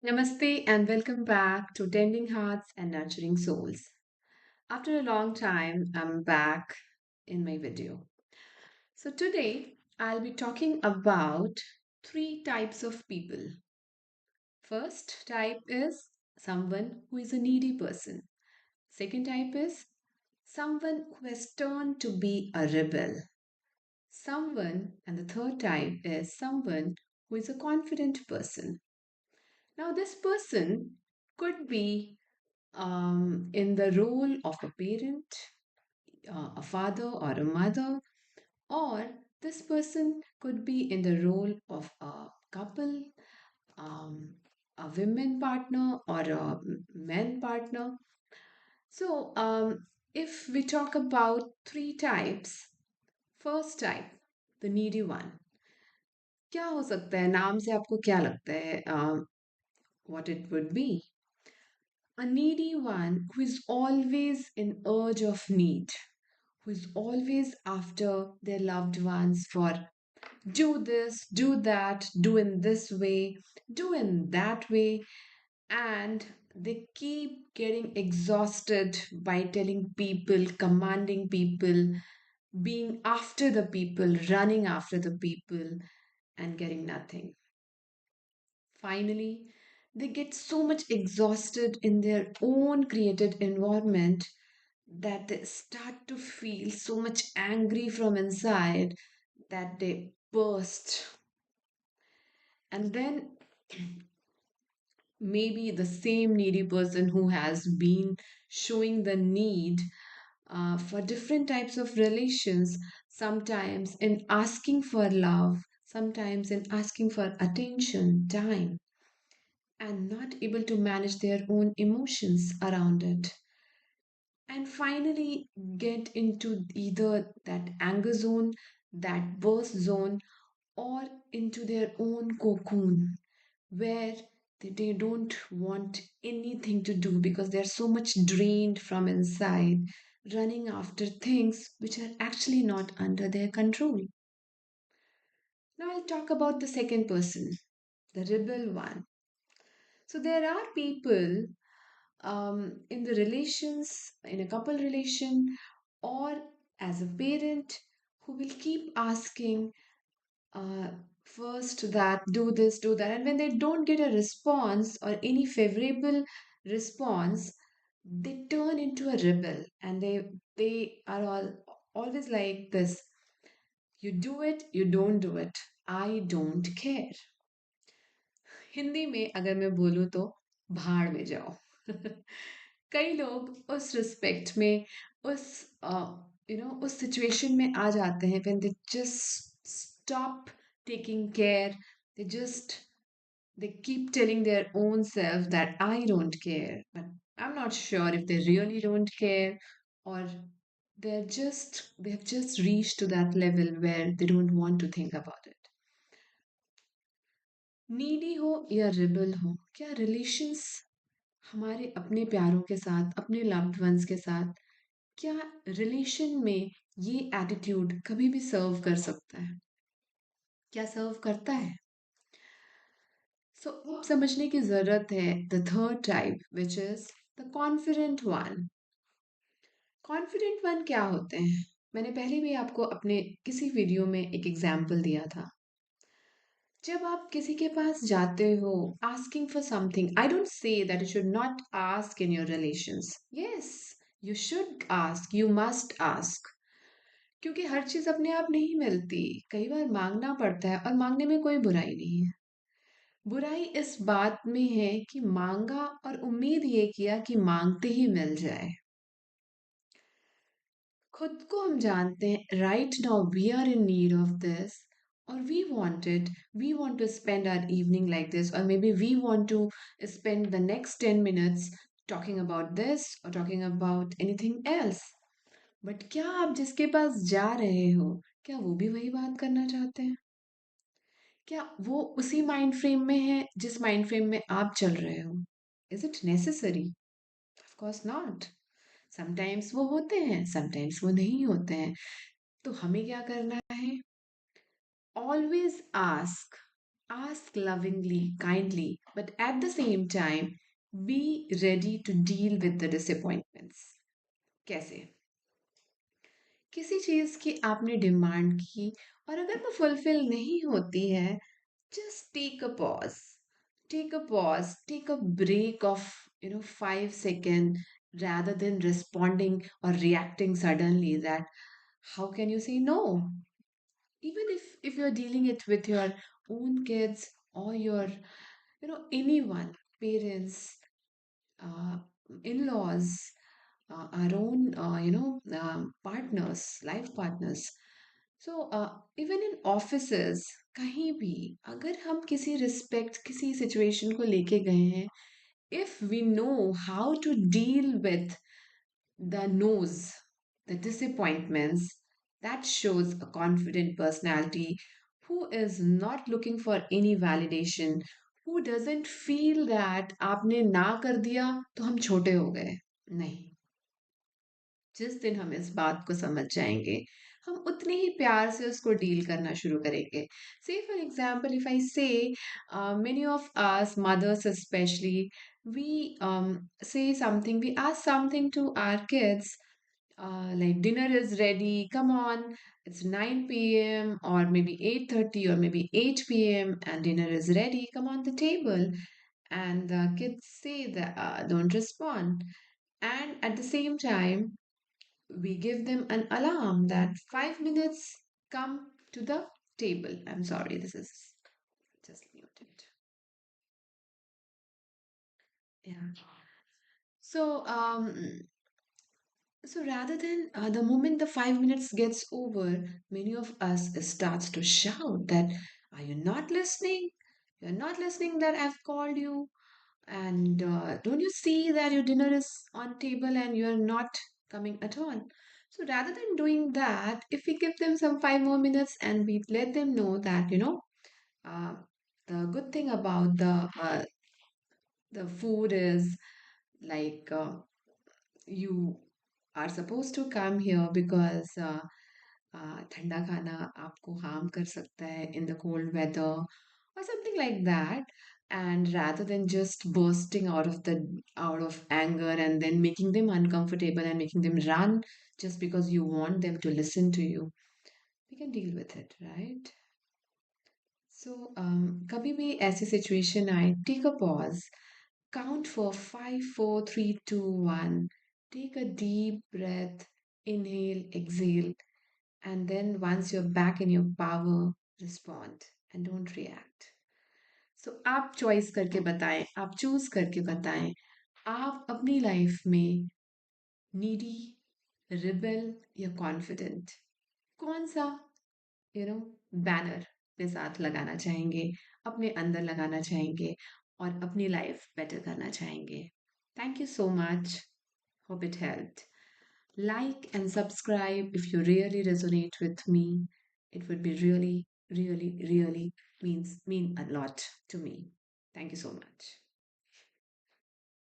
Namaste and welcome back to Tending Hearts and Nurturing Souls. After a long time, I'm back in my video. So today, I'll be talking about three types of people. First type is someone who is a needy person. Second type is someone who has turned to be a rebel. And the third type is someone who is a confident person. Now, this person could be in the role of a parent, a father or a mother, or this person could be in the role of a couple, um, a women partner, or a men partner. So, if we talk about three types, first type, the needy one, क्या हो सकता है नाम से आपको क्या लगता है what it would be? A needy one who is always in urge of need, who is always after their loved ones for do this, do that, do in this way, do in that way, and they keep getting exhausted by telling people, commanding people, being after the people, running after the people, and getting nothing. Finally, they get so much exhausted in their own created environment that they start to feel so much angry from inside that they burst. And then maybe the same needy person who has been showing the need for different types of relations, sometimes in asking for love, sometimes in asking for attention, time, and not able to manage their own emotions around it. And finally get into either that anger zone, that burst zone, or into their own cocoon where they don't want anything to do because they're so much drained from inside, running after things which are actually not under their control. Now I'll talk about the second person, the rebel one. So there are people in the relations, in a couple relation, or as a parent who will keep asking uh, first that, do this, do that. And when they don't get a response or any favorable response, they turn into a rebel and they are always like this. You do it, you don't do it. I don't care. Hindi में अगर मैं बोलूँ तो भाड़ में जाओ कई लोग उस रिस्पेक्ट में उस उस सिचुएशन में आ जाते हैं when they just stop taking care, they just they keep telling their own self that I don't care, but I'm not sure if they really don't care, or they've just reached to that level where they don't want to think about it. Needy हो या rebel हो, क्या relations हमारे अपने प्यारों के साथ, अपने लव्ड वंस के साथ, क्या रिलेशन में ये एटीट्यूड कभी भी सर्व कर सकता है? क्या सर्व करता है? सो अब समझने की जरूरत है the third type which is the confident one. Confident one क्या होते हैं? मैंने पहले भी आपको अपने किसी वीडियो में एक एग्जाम्पल दिया था. जब आप किसी के पास जाते हो asking for something, I don't say that you should not ask in your relations. Yes, you should ask, you must ask. क्योंकि हर चीज अपने आप नहीं मिलती, कई बार मांगना पड़ता है और मांगने में कोई बुराई नहीं है. बुराई इस बात में है कि मांगा और उम्मीद ये किया कि मांगते ही मिल जाए. खुद को हम जानते हैं right now we are in need of this, or we want to spend our evening like this, or maybe we want to spend the next 10 minutes talking about this or talking about anything else. But क्या आप जिसके पास जा रहे हो, क्या वो भी वही बात करना चाहते हैं? क्या वो उसी माइंड फ्रेम में है जिस माइंड फ्रेम में आप चल रहे हो? Is it necessary? Of course not. Sometimes वो होते हैं, समटाइम्स वो नहीं होते हैं. तो हमें क्या करना है? Always ask. Ask lovingly, kindly, but at the same time, be ready to deal with the disappointments. कैसे? किसी चीज की आपने डिमांड की और अगर वो फुलफिल नहीं होती है, just take a pause, take a break of 5 seconds rather than responding or reacting suddenly. That how can you say no? Even if you're dealing it with your own kids or your anyone, parents, uh, in-laws, our own partners, life partners. So even in offices, कहीं भी अगर हम किसी respect किसी situation को लेके गए हैं, if we know how to deal with the no's, the disappointments, that shows a confident personality who is not looking for any validation, who doesn't feel that आपने ना कर दिया तो हम छोटे हो गए. नहीं, जिस दिन हम इस बात को समझ जाएंगे, हम उतने ही प्यार से उसको डील करना शुरू करेंगे. Say for example, if I say, many of us mothers especially, we say something, we ask something to our kids, like dinner is ready, come on, it's 9 p.m. or maybe 8:30 or maybe 8 p.m. and dinner is ready, come on the table. And the kids say that, don't respond. And at the same time, we give them an alarm that 5 minutes, come to the table. I'm sorry, this is just muted. Yeah. So, rather than the moment the 5 minutes gets over, many of us starts to shout that, "Are you not listening? You're not listening that I've called you, and don't you see that your dinner is on table and you're not coming at all?" So rather than doing that, if we give them some 5 more minutes and we let them know that uh, the good thing about the food is like, you are supposed to come here because ठंडा खाना आपको harm कर सकता है in the cold weather or something like that. And rather than just bursting out of anger and then making them uncomfortable and making them run just because you want them to listen to you, we can deal with it, right? So कभी भी ऐसी situation आए, take a pause, count for 5, 4, 3, 2, 1, take a deep breath, inhale, exhale, and then once you're back in your power, respond and don't react. So आप choice करके बताएं, आप choose करके बताएं, आप अपनी लाइफ में नीडी, रिबेल या कॉन्फिडेंट, कौन सा बैनर अपने साथ लगाना चाहेंगे, अपने अंदर लगाना चाहेंगे और अपनी लाइफ बेटर करना चाहेंगे. Thank you so much. Hope it helped. Like and subscribe if you really resonate with me. It would be really, really, really mean a lot to me. Thank you so much.